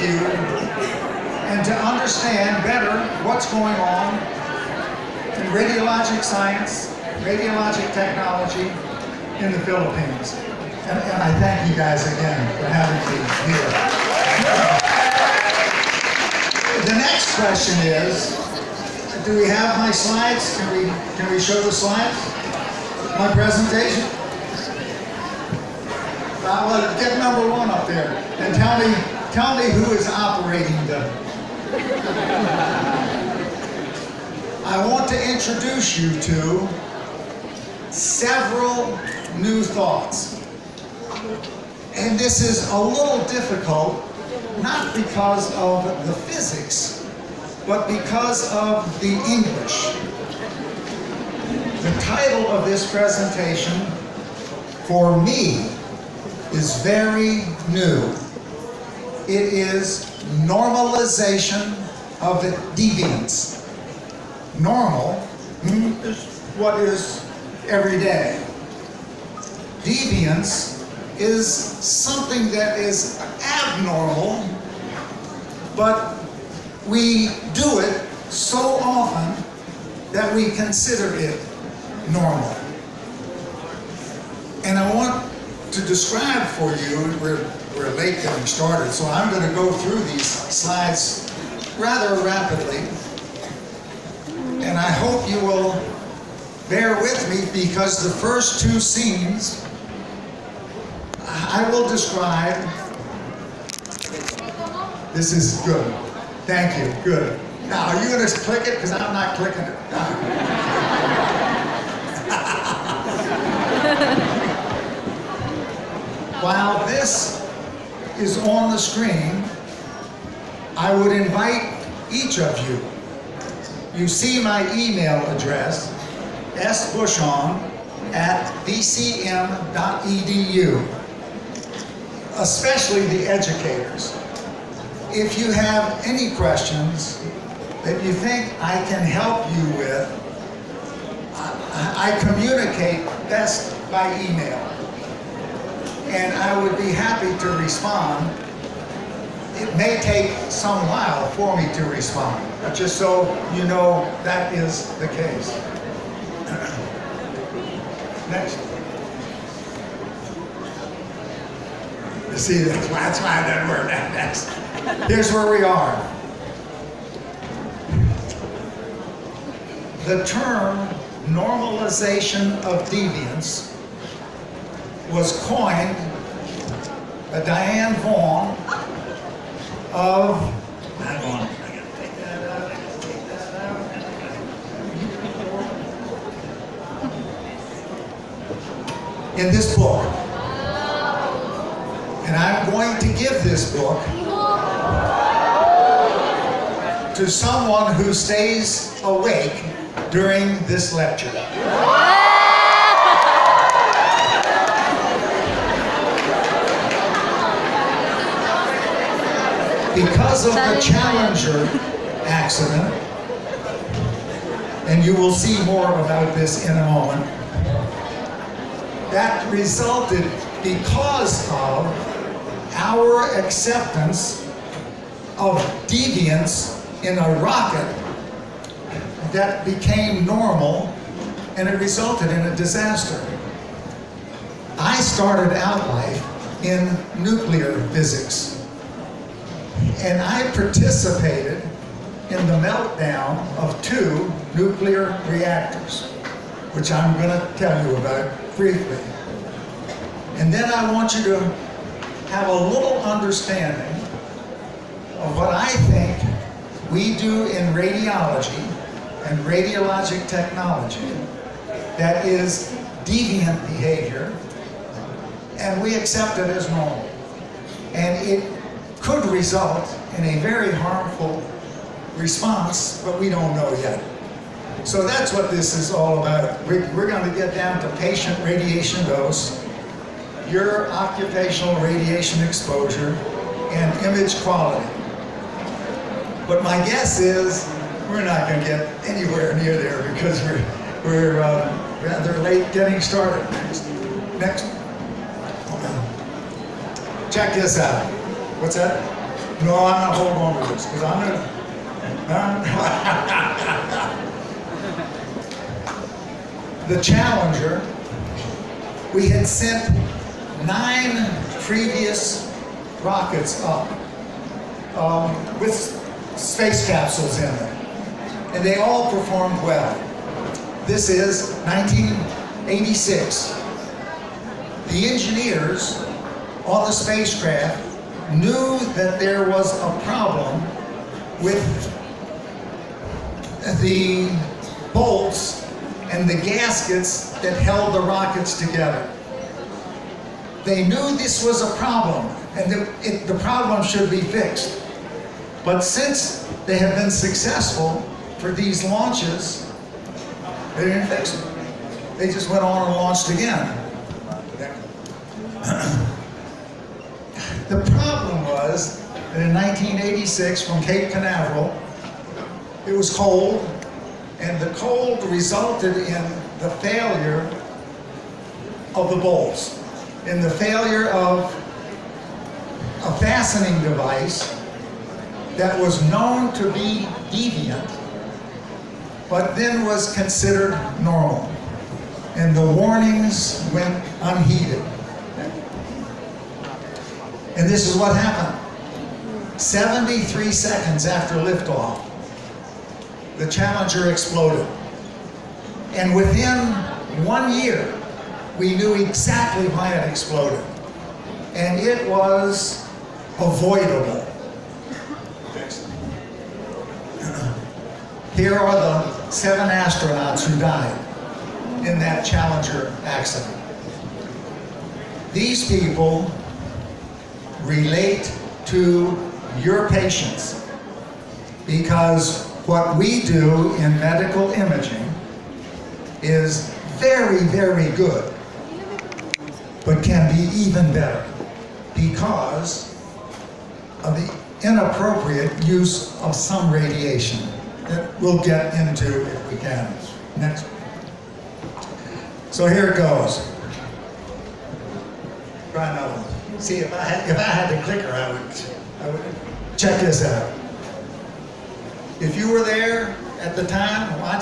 you and to understand better what's going on in radiologic science, radiologic technology in the Philippines. And I thank you guys again for having me here. The next question is, do we have my slides? Can we show the slides? My presentation? Well, get number one up there and tell me who is operating the. I want to introduce you to several new thoughts. And this is a little difficult, not because of the physics, but because of the English. The title of this presentation, for me, is very new. It is Normalization of Deviance. Normal is what is every day. Deviance is something that is abnormal, but we do it so often that we consider it normal. And I want to describe for you, we're late getting started, so I'm going to go through these slides rather rapidly. And I hope you will bear with me, because the first two scenes I will describe. This is good. Thank you. Good. Now, are you going to click it? Because I'm not clicking it. While this is on the screen, I would invite each of you. You see my email address, sbushong@vcm.edu, especially the educators. If you have any questions that you think I can help you with, I communicate best by email. And I would be happy to respond. It may take some while for me to respond, but just so you know that is the case. Next. You see, that's why that word next. Here's where we are. The term normalization of deviance was coined by Diane Vaughan of, hang on, I gotta take that out, in this book. And I'm going to give this book to someone who stays awake during this lecture. Because of the Challenger accident, and you will see more about this in a moment, that resulted because of our acceptance of deviance in a rocket that became normal, and it resulted in a disaster. I started out life in nuclear physics, and I participated in the meltdown of 2 nuclear reactors, which I'm going to tell you about briefly. And then I want you to have a little understanding of what I think we do in radiology and radiologic technology that is deviant behavior, and we accept it as normal. And it could result in a very harmful response, but we don't know yet. So that's what this is all about. We're going to get down to patient radiation dose, your occupational radiation exposure, and image quality. But my guess is we're not going to get anywhere near there, because we're rather late getting started. Next. Check this out. What's that? No, I'm not holding on to this because I'm gonna. The Challenger, we had sent 9 previous rockets up with space capsules in them, and they all performed well. This is 1986. The engineers on the spacecraft knew that there was a problem with the bolts and the gaskets that held the rockets together. They knew this was a problem and the problem should be fixed. But since they have been successful for these launches, they didn't fix it. They just went on and launched again. The problem was that in 1986 from Cape Canaveral, it was cold, and the cold resulted in the failure of the bolts, in the failure of a fastening device that was known to be deviant, but then was considered normal. And the warnings went unheeded. And this is what happened. 73 seconds after liftoff, the Challenger exploded. And within 1 year, we knew exactly why it exploded. And it was avoidable. Here are the 7 astronauts who died in that Challenger accident. These people relate to your patients because what we do in medical imaging is very, very good, but can be even better because of the inappropriate use of some radiation that we'll get into if we can. Next. So here it goes. Try another one. See, if I had the clicker, I would check this out. If you were there at the time watching